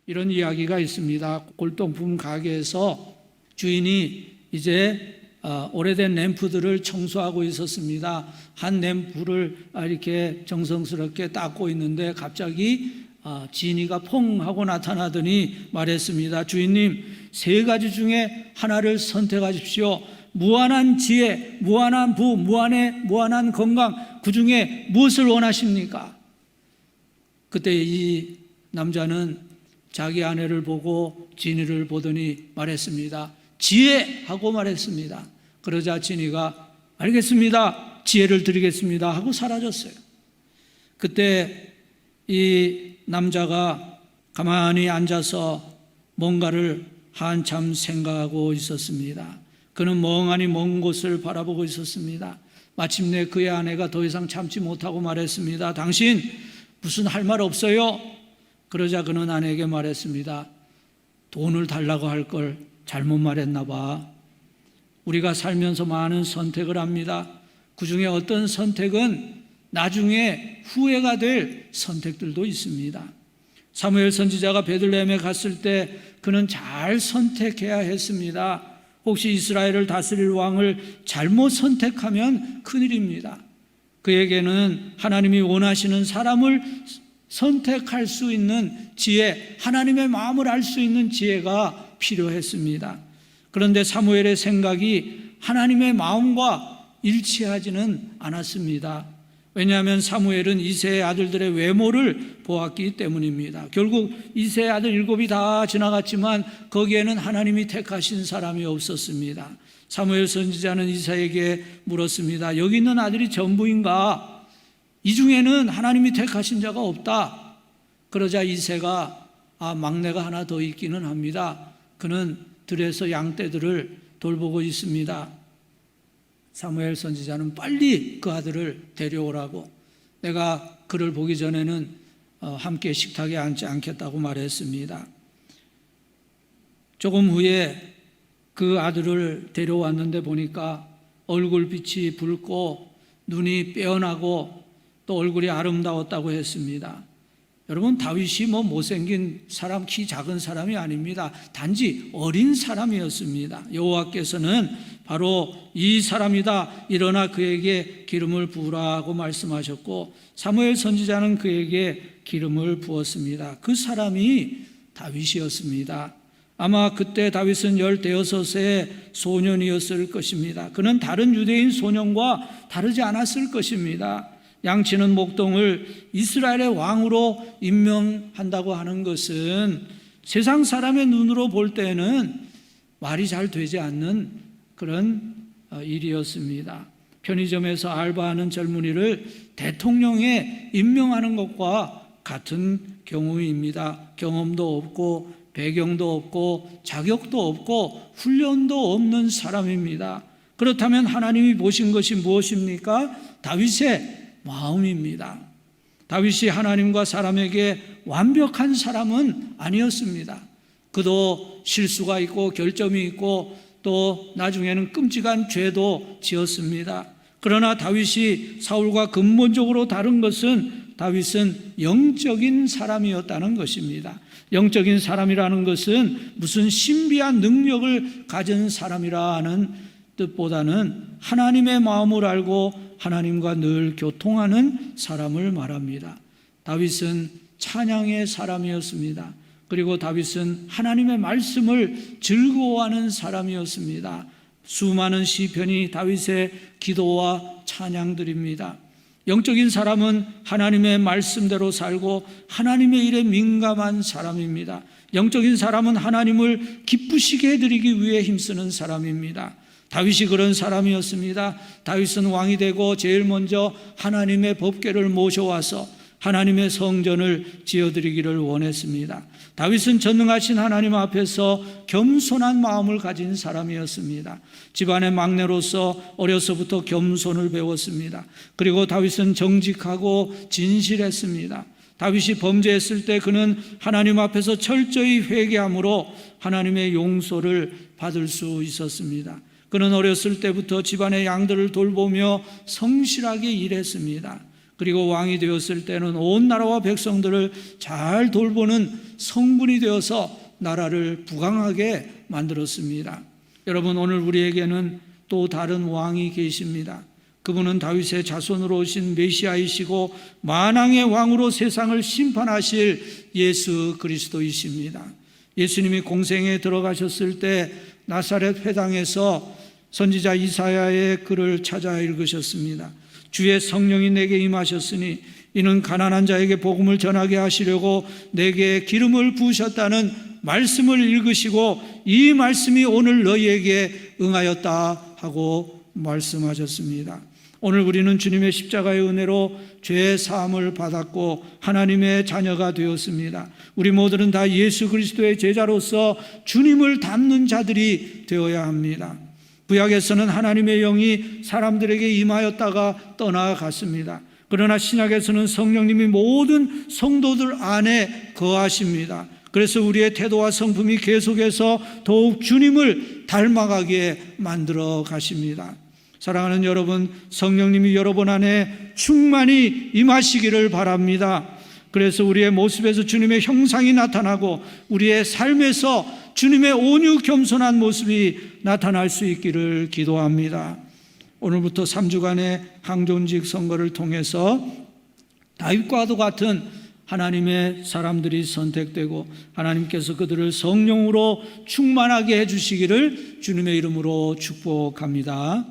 이런 이야기가 있습니다. 골동품 가게에서 주인이 이제 오래된 램프들을 청소하고 있었습니다. 한 램프를 이렇게 정성스럽게 닦고 있는데 갑자기 지니가 퐁 하고 나타나더니 말했습니다. 주인님, 3가지 중에 하나를 선택하십시오. 무한한 지혜, 무한한 부, 무한한 건강, 그 중에 무엇을 원하십니까? 그때 이 남자는 자기 아내를 보고 지니를 보더니 말했습니다. 지혜하고 말했습니다. 그러자 지니가 알겠습니다, 지혜를 드리겠습니다 하고 사라졌어요. 그때 이 남자가 가만히 앉아서 뭔가를 한참 생각하고 있었습니다. 그는 멍하니 먼 곳을 바라보고 있었습니다. 마침내 그의 아내가 더 이상 참지 못하고 말했습니다. 당신 무슨 할 말 없어요? 그러자 그는 아내에게 말했습니다. 돈을 달라고 할 걸 잘못 말했나 봐. 우리가 살면서 많은 선택을 합니다. 그 중에 어떤 선택은 나중에 후회가 될 선택들도 있습니다. 사무엘 선지자가 베들레헴에 갔을 때 그는 잘 선택해야 했습니다. 혹시 이스라엘을 다스릴 왕을 잘못 선택하면 큰일입니다. 그에게는 하나님이 원하시는 사람을 선택할 수 있는 지혜, 하나님의 마음을 알 수 있는 지혜가 필요했습니다. 그런데 사무엘의 생각이 하나님의 마음과 일치하지는 않았습니다. 왜냐하면 사무엘은 이새의 아들들의 외모를 보았기 때문입니다. 결국 이새의 아들 7이 다 지나갔지만 거기에는 하나님이 택하신 사람이 없었습니다. 사무엘 선지자는 이새에게 물었습니다. 여기 있는 아들이 전부인가? 이 중에는 하나님이 택하신 자가 없다. 그러자 이새가 막내가 하나 더 있기는 합니다. 그는 들에서 양떼들을 돌보고 있습니다. 사무엘 선지자는 빨리 그 아들을 데려오라고, 내가 그를 보기 전에는 함께 식탁에 앉지 않겠다고 말했습니다. 조금 후에 그 아들을 데려왔는데 보니까 얼굴빛이 붉고 눈이 빼어나고 또 얼굴이 아름다웠다고 했습니다. 여러분, 다윗이 못생긴 사람, 키 작은 사람이 아닙니다. 단지 어린 사람이었습니다. 여호와께서는 바로 이 사람이다, 일어나 그에게 기름을 부으라고 말씀하셨고 사무엘 선지자는 그에게 기름을 부었습니다. 그 사람이 다윗이었습니다. 아마 그때 다윗은 15세 소년이었을 것입니다. 그는 다른 유대인 소년과 다르지 않았을 것입니다. 양치는 목동을 이스라엘의 왕으로 임명한다고 하는 것은 세상 사람의 눈으로 볼 때는 말이 잘 되지 않는 그런 일이었습니다. 편의점에서 알바하는 젊은이를 대통령에 임명하는 것과 같은 경우입니다. 경험도 없고 배경도 없고 자격도 없고 훈련도 없는 사람입니다. 그렇다면 하나님이 보신 것이 무엇입니까? 다윗의 마음입니다. 다윗이 하나님과 사람에게 완벽한 사람은 아니었습니다. 그도 실수가 있고 결점이 있고 또 나중에는 끔찍한 죄도 지었습니다. 그러나 다윗이 사울과 근본적으로 다른 것은 다윗은 영적인 사람이었다는 것입니다. 영적인 사람이라는 것은 무슨 신비한 능력을 가진 사람이라는 뜻보다는 하나님의 마음을 알고 하나님과 늘 교통하는 사람을 말합니다. 다윗은 찬양의 사람이었습니다. 그리고 다윗은 하나님의 말씀을 즐거워하는 사람이었습니다. 수많은 시편이 다윗의 기도와 찬양들입니다. 영적인 사람은 하나님의 말씀대로 살고 하나님의 일에 민감한 사람입니다. 영적인 사람은 하나님을 기쁘시게 해드리기 위해 힘쓰는 사람입니다. 다윗이 그런 사람이었습니다. 다윗은 왕이 되고 제일 먼저 하나님의 법궤를 모셔와서 하나님의 성전을 지어드리기를 원했습니다. 다윗은 전능하신 하나님 앞에서 겸손한 마음을 가진 사람이었습니다. 집안의 막내로서 어려서부터 겸손을 배웠습니다. 그리고 다윗은 정직하고 진실했습니다. 다윗이 범죄했을 때 그는 하나님 앞에서 철저히 회개함으로 하나님의 용서를 받을 수 있었습니다. 그는 어렸을 때부터 집안의 양들을 돌보며 성실하게 일했습니다. 그리고 왕이 되었을 때는 온 나라와 백성들을 잘 돌보는 성군이 되어서 나라를 부강하게 만들었습니다. 여러분, 오늘 우리에게는 또 다른 왕이 계십니다. 그분은 다윗의 자손으로 오신 메시아이시고 만왕의 왕으로 세상을 심판하실 예수 그리스도이십니다. 예수님이 공생에 들어가셨을 때 나사렛 회당에서 선지자 이사야의 글을 찾아 읽으셨습니다. 주의 성령이 내게 임하셨으니 이는 가난한 자에게 복음을 전하게 하시려고 내게 기름을 부으셨다는 말씀을 읽으시고 이 말씀이 오늘 너희에게 응하였다 하고 말씀하셨습니다. 오늘 우리는 주님의 십자가의 은혜로 죄 사함을 받았고 하나님의 자녀가 되었습니다. 우리 모두는 다 예수 그리스도의 제자로서 주님을 닮는 자들이 되어야 합니다. 구약에서는 하나님의 영이 사람들에게 임하였다가 떠나갔습니다. 그러나 신약에서는 성령님이 모든 성도들 안에 거하십니다. 그래서 우리의 태도와 성품이 계속해서 더욱 주님을 닮아가게 만들어 가십니다. 사랑하는 여러분, 성령님이 여러분 안에 충만히 임하시기를 바랍니다. 그래서 우리의 모습에서 주님의 형상이 나타나고 우리의 삶에서 주님의 온유 겸손한 모습이 나타날 수 있기를 기도합니다. 오늘부터 3주간의 항존직 선거를 통해서 다윗과도 같은 하나님의 사람들이 선택되고 하나님께서 그들을 성령으로 충만하게 해주시기를 주님의 이름으로 축복합니다.